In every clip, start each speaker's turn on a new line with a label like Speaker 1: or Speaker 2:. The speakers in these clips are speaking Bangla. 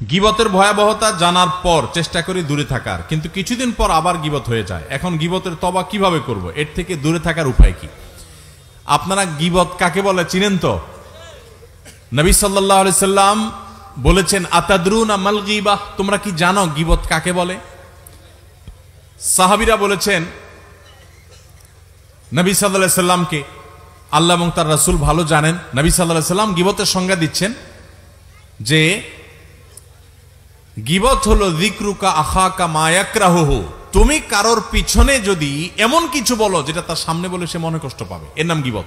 Speaker 1: গীবতের ভয়াবহতা জানার পর চেষ্টা করি দূরে থাকার, কিন্তু কিছুদিন পর আবার গীবত হয়ে যায়। এখন গীবতের তওবা কিভাবে করব? এর থেকে দূরে থাকার উপায় কি? আপনারা গীবত কাকে বলে চিনেন তো? নবী সাল্লাল্লাহু আলাইহি সাল্লাম বলেছেন, আতাদরুনা মাল গীবাহ, তোমরা কি জানো গীবত কাকে বলে? সাহাবীরা বলেছেন নবী সাল্লাল্লাহু আলাইহি সাল্লামকে, আল্লাহ এবং তার রাসূল ভালো জানেন। নবী সাল্লাল্লাহু আলাইহি সাল্লাম গীবতের সংজ্ঞা দিচ্ছেন যে গীবত হলো যিকরুকা আখাকা মা ইয়াকরাহুহু, তুমি কারোর পিছনে যদি এমন কিছু বলো যেটা তার সামনে বলে সে মনে কষ্ট পাবে, এর নাম গীবত।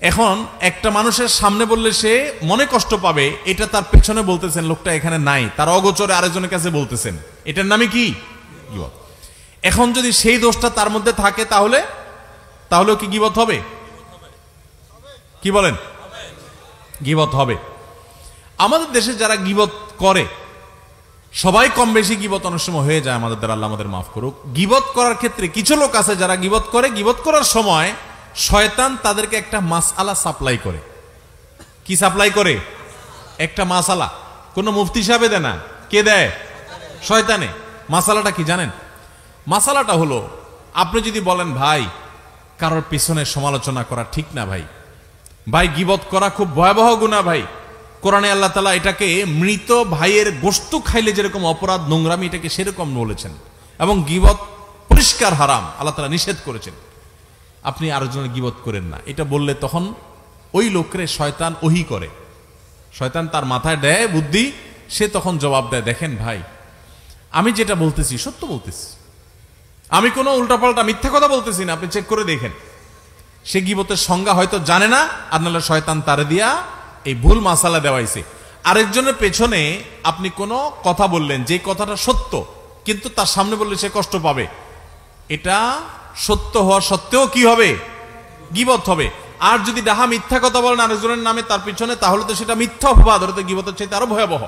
Speaker 1: এখন একটা মানুষের সামনে বললে সে মনে কষ্ট পাবে, এটা তার পেছনে বলতেছেন, লোকটা এখানে নাই, তার অগোচরে আরেকজনের কাছে বলতেছেন, এটার নামে কি? গীবত। এখন যদি সেই দোষটা তার মধ্যে থাকে তাহলেও কি গীবত হবে? কি বলেন? গীবত হবে। আমাদের দেশে যারা গীবত করে, সবাই কম বেশি গীবত অনেক সময় হয়ে যায়, আমাদের দ্বারা আল্লাহ আমাদের মাফ করুক। গীবত করার ক্ষেত্রে কিছু লোক আছে যারা গীবত করে, গীবত করার সময় শয়তান তাদেরকে একটা মাসআলা সাপ্লাই করে। কি সাপ্লাই করে? একটা মাসআলা। কোন মুফতি সাহেব দেয় না, কে দেয়? শয়তানে। মাসআলাটা কি জানেন? মাসআলাটা হলো, আপনি যদি বলেন ভাই কারোর পিছনে সমালোচনা করা ঠিক না ভাই, ভাই গীবত করা খুব ভয়াবহ গুনাহ ভাই, কোরআনে আল্লাহ তাআলা এটাকে মৃত ভাইয়ের গোশত খাইলে যেরকম অপরাধ, নোংরামি, এটাকে সেরকম বলেছেন, এবং গীবত পরিষ্কার হারাম, আল্লাহ তাআলা নিষেধ করেছেন। আপনি আরেকজনের গীবত করেন না, এটা বললে তখন ওই লোকরে শয়তান ওহী করে, শয়তান তার মাথায় দেয় বুদ্ধি, সে তখন জবাব দেয়, দেখেন ভাই আমি যেটা বলতেছি সত্য বলতেছি, আমি কোনো উল্টাপাল্টা মিথ্যা কথা বলতেছি না, আপনি চেক করে দেখেন। সে গীবতের সংজ্ঞা হয়তো জানে না, আর নাহলে শয়তান তারে দিয়া এই ভুল মাসালা দেওয়াইছে। আরেকজনের পেছনে আপনি কোনো কথা বললেন, যে কথাটা সত্য, কিন্তু তার সামনে বললে সে কষ্ট পাবে, এটা সত্য হওয়া সত্ত্বেও কি হবে? গীবত হবে। আর যদি ডাহা মিথ্যা কথা বলেন আরেকজনের নামে তার পিছনে, তাহলে তো সেটা মিথ্যা অপবাদ, ওটা তো গীবতের চাইতে আরো ভয়াবহ।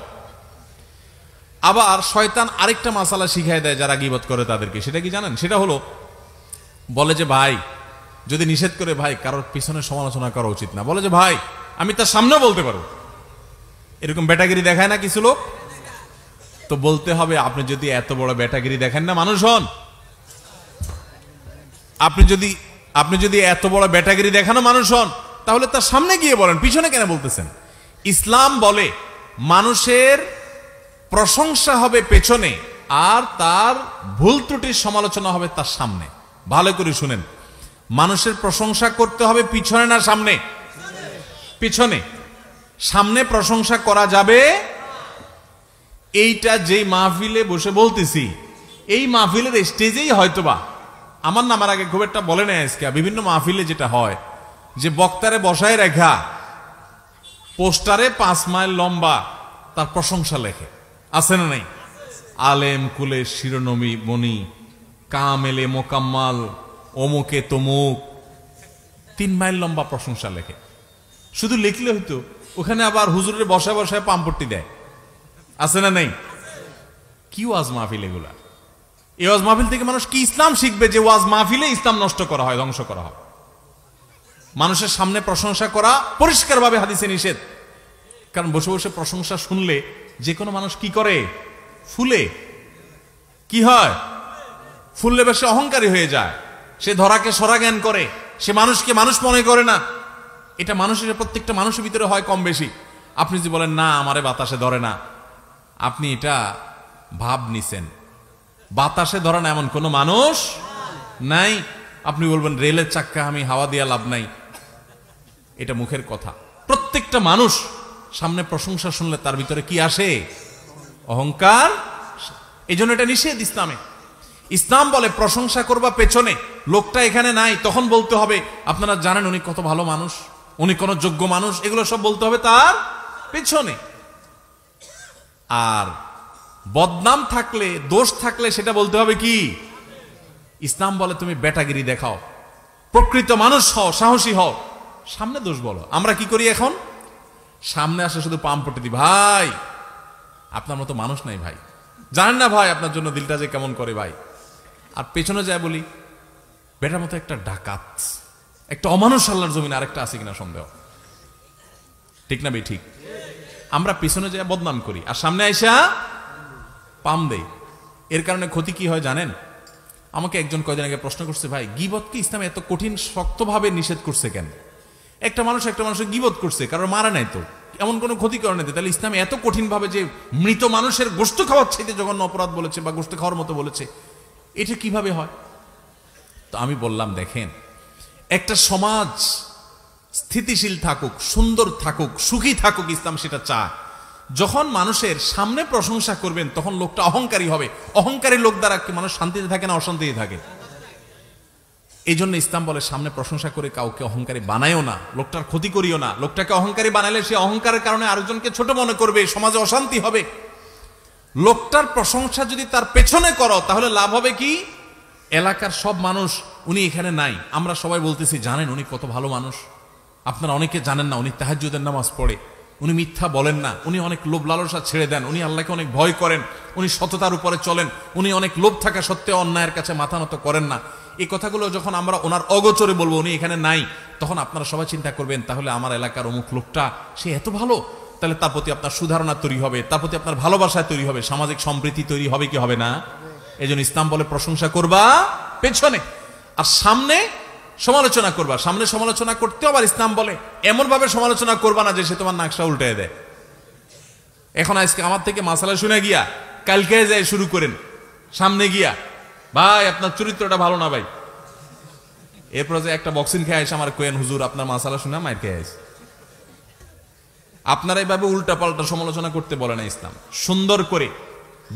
Speaker 1: আবার শয়তান আরেকটা মাসালা শিখায় দেয় যারা গীবত করে তাদেরকে, সেটা কি জানেন? সেটা হলো, বলে যে ভাই যদি নিষেধ করে ভাই কারোর পিছনে সমালোচনা করা উচিত না, বলে যে ভাই আমি তার সামনেও বলতে পারবো, এরকম বেটাগিরি দেখায় না কিছু লোক? তো বলতে হবে, আপনি যদি এত বড় বেটাগিরি দেখেন না মানুষ হন, আপনি যদি এত বড় বেটাগিরি দেখানো মানুষ হন, তাহলে তার সামনে গিয়ে বলেন, পিছনে কেন বলতেছেন? ইসলাম বলে মানুষের প্রশংসা হবে পেছনে, আর তার ভুল ত্রুটির সমালোচনা হবে তার সামনে। ভালো করে শুনেন, মানুষের প্রশংসা করতে হবে পিছনে না সামনে? পিছনে। সামনে প্রশংসা করা যাবে। এইটা যেই মাহফিলে বসে বলতেছি, এই মাহফিলের স্টেজেই হয়তোবা আমার নামের আগে খুব একটা বলে নেয় আজকে, বিভিন্ন মাহফিলে যেটা হয় যে বক্তারে বসায় রেখা পোস্টারে 5 মাইল লম্বা তার প্রশংসা লেখে, আছে না নাই? আলেম কুলের শিরোনবী মণি, কামেলে মোকাম্মাল, অমুকে তমুক, 3 মাইল লম্বা প্রশংসা লেখে। শুধু লিখলে হইতো, ওখানে আবার হুজুরের বসায় বসায় পাম্পট্টি দেয়, আছে না নাই? কি ওয়াজ মাহফিল এগুলা? এই ওয়াজ মাহফিল থেকে মানুষ কি ইসলাম শিখবে যে ওয়াজ মাহফিলে ইসলাম নষ্ট করা হয়, ধ্বংস করা হয়? মানুষের সামনে প্রশংসা করা পরিষ্কারভাবে হাদিসে নিষেধ। কারণ বসে বসে প্রশংসা শুনলে যে কোনো মানুষ কি করে? ফুলে। কি হয়? ফুললে বেশি অহংকারী হয়ে যায়, সে ধরাকে সরা জ্ঞান করে, সে মানুষকে মানুষ মনে করে না। এটা মানুষের, প্রত্যেকটা মানুষের ভিতরে হয় কম বেশি। আপনি যদি বলেন না আমারে বাতাসে ধরে না, আপনি এটা ভাব নিছেন। বাতাসে ধরে না এমন কোন মানুষ নাই। আপনি বলবেন রেলের চাক্কা আমি হাওয়া দিয়া লাভ নাই, এটা মুখের কথা। প্রত্যেকটা মানুষ সামনে প্রশংসা শুনলে তার ভিতরে কি আসে? অহংকার। এই জন্য এটা নিষেধ ইসলামে। ইসলাম বলে প্রশংসা করবা পেছনে, লোকটা এখানে নাই, তখন বলতে হবে আপনারা জানেন উনি কত ভালো মানুষ, উনি কোন যোগ্য মানুষ, এগুলো সব বলতে হবে তার পেছনে। আর বদনাম থাকলে, দোষ থাকলে সেটা বলতে হবে কি? ইসলাম বলে তুমি বেটাগিরি দেখাও, প্রকৃত মানুষ হও, সাহসী হও, সামনে দোষ বলো। আমরা কি করি এখন? সামনে আসে শুধু পাম্পটি দি, ভাই আপনার মতো মানুষ নাই ভাই, জানেন না ভাই আপনার জন্য দিলটা যে কেমন করে ভাই। আর পেছনে যায় বলি বেটার মতো একটা ডাকাত, একটা অমানুষ আল্লাহর জমিনে আরেকটা আছে কিনা সন্দেহ। ঠিক না ভাই? ঠিক। আমরা পিছনে যায় বদনাম করি আর সামনে আইসা পাম দেই। এর কারণে ক্ষতি কি হয় জানেন? আমাকে একজন কয়দিন আগে প্রশ্ন করছে, ভাই গীবতকে ইসলামে এত কঠিন শক্তভাবে নিষেধ করছে কেন? একটা মানুষের গীবত করছে, কারণ মারা নাই তো, এমন কোনো ক্ষতি করে নাই, তাহলে ইসলামে এত কঠিন ভাবে যে মৃত মানুষের গোশত খাওয়ার চাইতে জঘন্য অপরাধ বলেছে বা গোশত খাওয়ার মতো বলেছে, এটা কিভাবে হয়? তো আমি বললাম, দেখেন, একটা সমাজ স্থিতিশীল থাকুক, সুন্দর থাকুক, সুখী থাকুক, ইসলাম সেটা চায়। যখন মানুষের সামনে প্রশংসা করবেন তখন লোকটা অহংকারী হবে। অহংকারী লোক দ্বারা কি মানুষ শান্তিতে থাকে না অশান্তিতে থাকে? এই জন্য ইসলাম বলে সামনে প্রশংসা করে কাউকে অহংকারী বানায়ও না, লোকটার ক্ষতি করিও না। লোকটাকে অহংকারী বানালে সে অহংকারের কারণে আরেকজনকে ছোট মনে করবে, সমাজে অশান্তি হবে। লোকটার প্রশংসা যদি তার পেছনে করো তাহলে লাভ হবে কি? এলাকার সব মানুষ, উনি এখানে নাই, আমরা সবাই বলতেছি, জানেন উনি কত ভালো মানুষ, আপনারা অনেকে জানেন না, উনি তাহাজ্জুদের নামাজ পড়ে, উনি মিথ্যা বলেন না, উনি অনেক লোভ লালসা ছেড়ে দেন, উনি আল্লাহকে অনেক ভয় করেন, উনি সততার উপরে চলেন, উনি অনেক লোভ থাকা সত্ত্বেও অন্যায়ের কাছে মাথা নত করেন না। এই কথাগুলো যখন আমরা ওনার অগোচরে বলবো, উনি এখানে নাই, তখন আপনারা সবাই চিন্তা করবেন, তাহলে আমার এলাকার অমুক লোকটা সে এত ভালো, তাহলে তার প্রতি আপনার সুধারণা তৈরি হবে, তার প্রতি আপনার ভালোবাসায় তৈরি হবে, সামাজিক সম্প্রীতি তৈরি হবে কি হবে না? এই জন্য ইসলাম বলে প্রশংসা করবা পেছনে, আর সামনে সমালোচনা করবা। সামনে সমালোচনা করতে আবার ইসলাম বলে এমন ভাবে সমালোচনা করবা না যে সে তোমার নাকশা উল্টে দেয়। এখন আজকে আমার থেকে মাসালা শুনে গিয়া কালকে যায় শুরু করেন, সামনে গিয়া ভাই আপনার চরিত্রটা ভালো না ভাই, এরপর যে একটা বক্সিং খেয়ে আসে আমার কোয়েন হুজুর আপনার মাসালা শুনে মায়ের খেয়ে আসে। আপনারা এইভাবে উল্টা পাল্টা সমালোচনা করতে বলে না ইসলাম। সুন্দর করে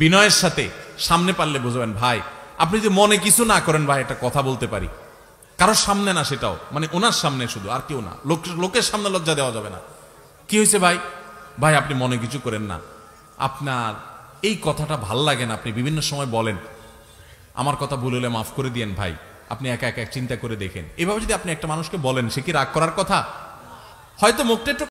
Speaker 1: বিনয়ের সাথে সামনে পারলে বুঝবেন, ভাই আপনি যে মনে কিছু না করেন, ভাই একটা কথা বলতে পারি, কারোর সামনে না, সেটাও মানে ওনার সামনে শুধু, আর কেউ না, লোকের সামনে লজ্জা দেওয়া যাবে না। কি হয়েছে ভাই? ভাই আপনি মনে কিছু করেন না, আপনার এই কথাটা ভাল লাগে না, আপনি বিভিন্ন সময় বলেন, আমার কথা ভুল হলে মাফ করে দিয়েন ভাই, আপনি একা একা চিন্তা করে দেখেন। এভাবে যদি আপনি একটা মানুষকে বলেন, সে কি রাগ করার কথা? হয়তো মুখটা একটু